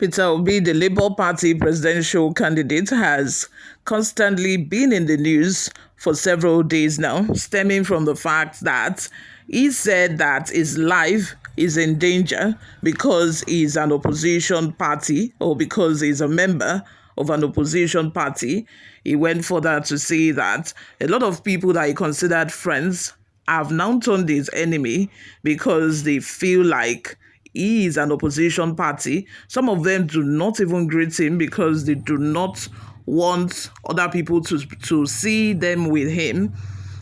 Peter Obi, the Labour Party presidential candidate, has constantly been in the news for several days now, stemming from the fact that he said that his life is in danger because he's an opposition party or because he's a member of an opposition party. He went further to say that a lot of people that he considered friends have now turned his enemy because they feel like he is an opposition party. Some of them do not even greet him because they do not want other people to see them with him.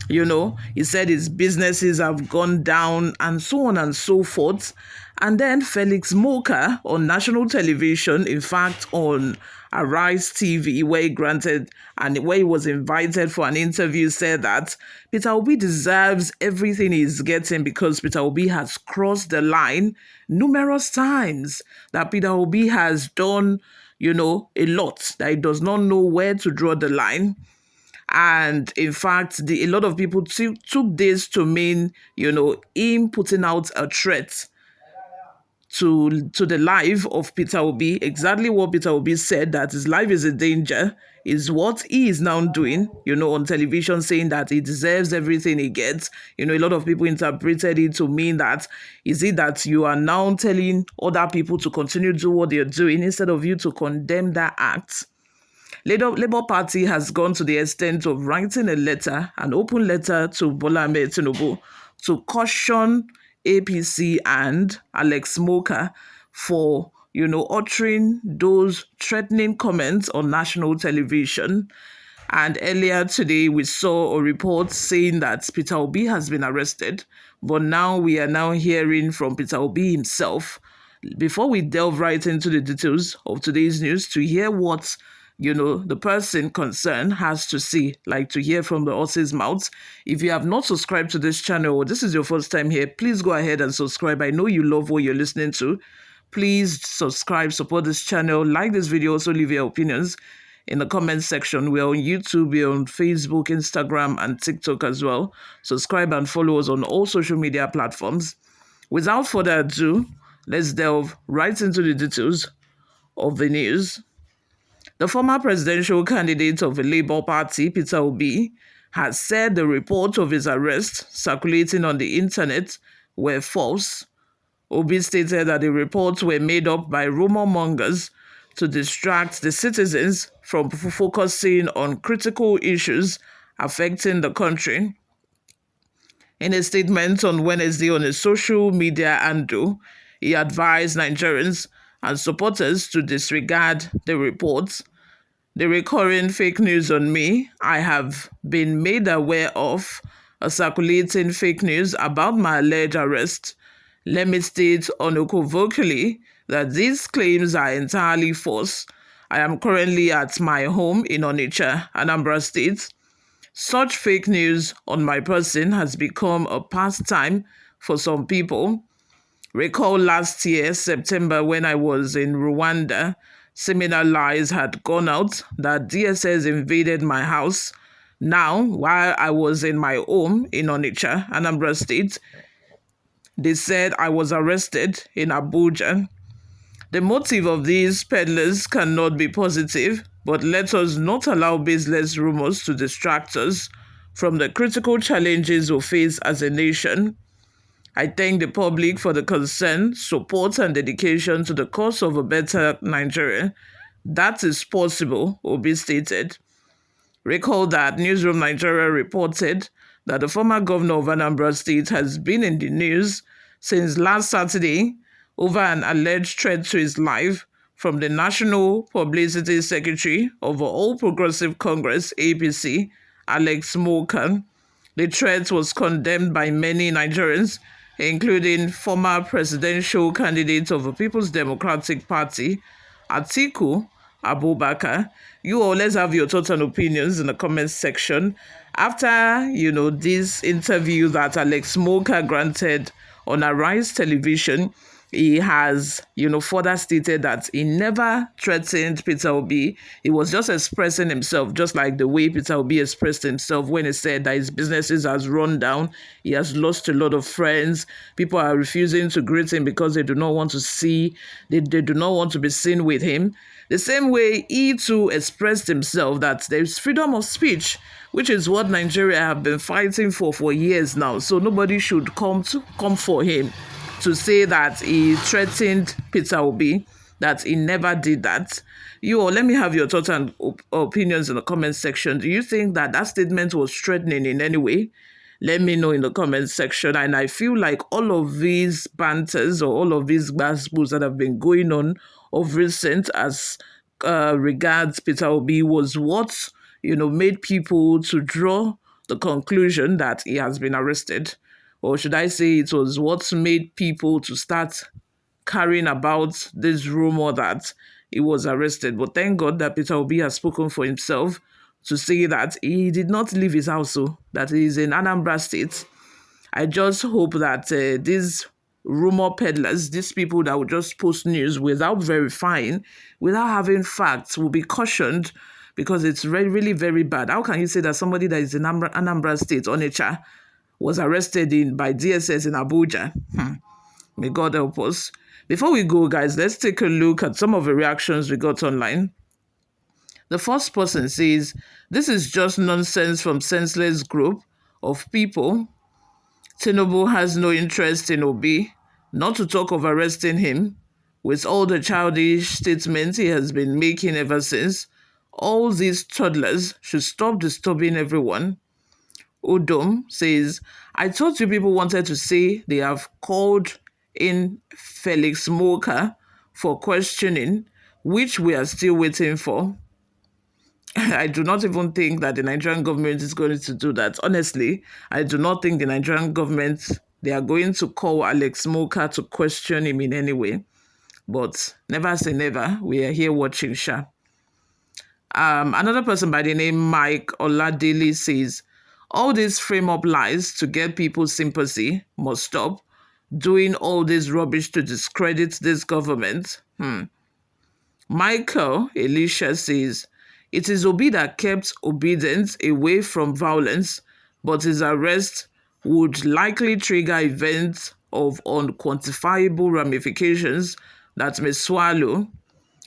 He said his businesses have gone down and so on and so forth. And then Felix Moka on national television, in fact, on Arise TV, where he was invited for an interview, said that Peter Obi deserves everything he's getting because Peter Obi has crossed the line numerous times, that Peter Obi has done, a lot, that he does not know where to draw the line. And in fact, a lot of people took this to mean, him putting out a threat to the life of Peter Obi. Exactly what Peter Obi said, that his life is in danger, is what he is now doing, on television, saying that he deserves everything he gets. A lot of people interpreted it to mean that, is it that you are now telling other people to continue to do what they're doing instead of you to condemn that act? Labour Party has gone to the extent of writing an open letter to Bola Ahmed Tinubu to caution APC and Alex Moka for, uttering those threatening comments on national television. And earlier today, we saw a report saying that Peter Obi has been arrested. But now we are now hearing from Peter Obi himself. Before we delve right into the details of today's news, to hear what the person concerned has to say, like to hear from the horse's mouth. If you have not subscribed to this channel or this is your first time here, please go ahead and subscribe. I know you love what you're listening to. Please subscribe, support this channel, like this video, also leave your opinions in the comment section. We're on YouTube, we're on Facebook, Instagram, and TikTok as well. Subscribe and follow us on all social media platforms. Without further ado, let's delve right into the details of the news. The former presidential candidate of the Labour Party, Peter Obi, has said the reports of his arrest circulating on the internet were false. Obi stated that the reports were made up by rumor mongers to distract the citizens from focusing on critical issues affecting the country. In a statement on Wednesday on his social media handle, he advised Nigerians and supporters to disregard the reports. The recurring fake news on me, I have been made aware of a circulating fake news about my alleged arrest. Let me state unequivocally that these claims are entirely false. I am currently at my home in Onitsha, Anambra State. Such fake news on my person has become a pastime for some people. Recall last year, September, when I was in Rwanda, similar lies had gone out that DSS invaded my house. Now, while I was in my home in Onitsha, Anambra State, they said I was arrested in Abuja. The motive of these peddlers cannot be positive, but let us not allow baseless rumors to distract us from the critical challenges we face as a nation. I thank the public for the concern, support, and dedication to the cause of a better Nigeria. That is possible, Obi stated. Recall that Newsroom Nigeria reported that the former governor of Anambra State has been in the news since last Saturday over an alleged threat to his life from the National Publicity Secretary of the All Progressive Congress, APC, Alex Moka. The threat was condemned by many Nigerians, including former presidential candidate of the People's Democratic Party, Atiku Abubakar. You all, let's have your thoughts and opinions in the comments section. After, this interview that Alex Moka granted on Arise Television, He has, further stated that he never threatened Peter Obi. He was just expressing himself, just like the way Peter Obi expressed himself when he said that his businesses has run down. He has lost a lot of friends. People are refusing to greet him because they do not want to see, they do not want to be seen with him. The same way he too expressed himself that there is freedom of speech, which is what Nigeria have been fighting for years now. So nobody should come for him to say that he threatened Peter Obi, that he never did that. You all, let me have your thoughts and opinions in the comment section. Do you think that that statement was threatening in any way? Let me know in the comment section. And I feel like all of these banters or all of these gospels that have been going on of recent as regards Peter Obi was what, made people to draw the conclusion that he has been arrested. Or should I say it was what made people to start carrying about this rumor that he was arrested. But thank God that Peter Obi has spoken for himself to say that he did not leave his house, so that he is in Anambra State. I just hope that these rumor peddlers, these people that will just post news without verifying, without having facts, will be cautioned, because it's really very bad. How can you say that somebody that is in Anambra State, Onitsha, was arrested by DSS in Abuja? May God help us. Before we go, guys, let's take a look at some of the reactions we got online. The first person says, "This is just nonsense from senseless group of people. Tinubu has no interest in Obi, not to talk of arresting him, with all the childish statements he has been making ever since. All these toddlers should stop disturbing everyone." Udom says, "I thought you people wanted to say they have called in Felix Moka for questioning, which we are still waiting for." I do not even think that the Nigerian government is going to do that. Honestly, I do not think the Nigerian government, they are going to call Alex Moka to question him in any way. But never say never. We are here watching, Sha. Another person by the name Mike Oladili says, "All these frame-up lies to get people's sympathy must stop. Doing all this rubbish to discredit this government." Michael Elisha says, "It is Obi that kept obedience away from violence, but his arrest would likely trigger events of unquantifiable ramifications that may swallow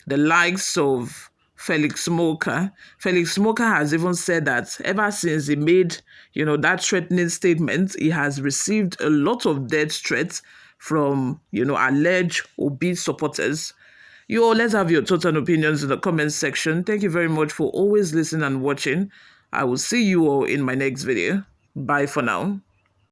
the likes of Felix Moka." Felix Moka has even said that ever since he made, that threatening statement, he has received a lot of death threats from, alleged Obi supporters. You all, let's have your thoughts and opinions in the comments section. Thank you very much for always listening and watching. I will see you all in my next video. Bye for now.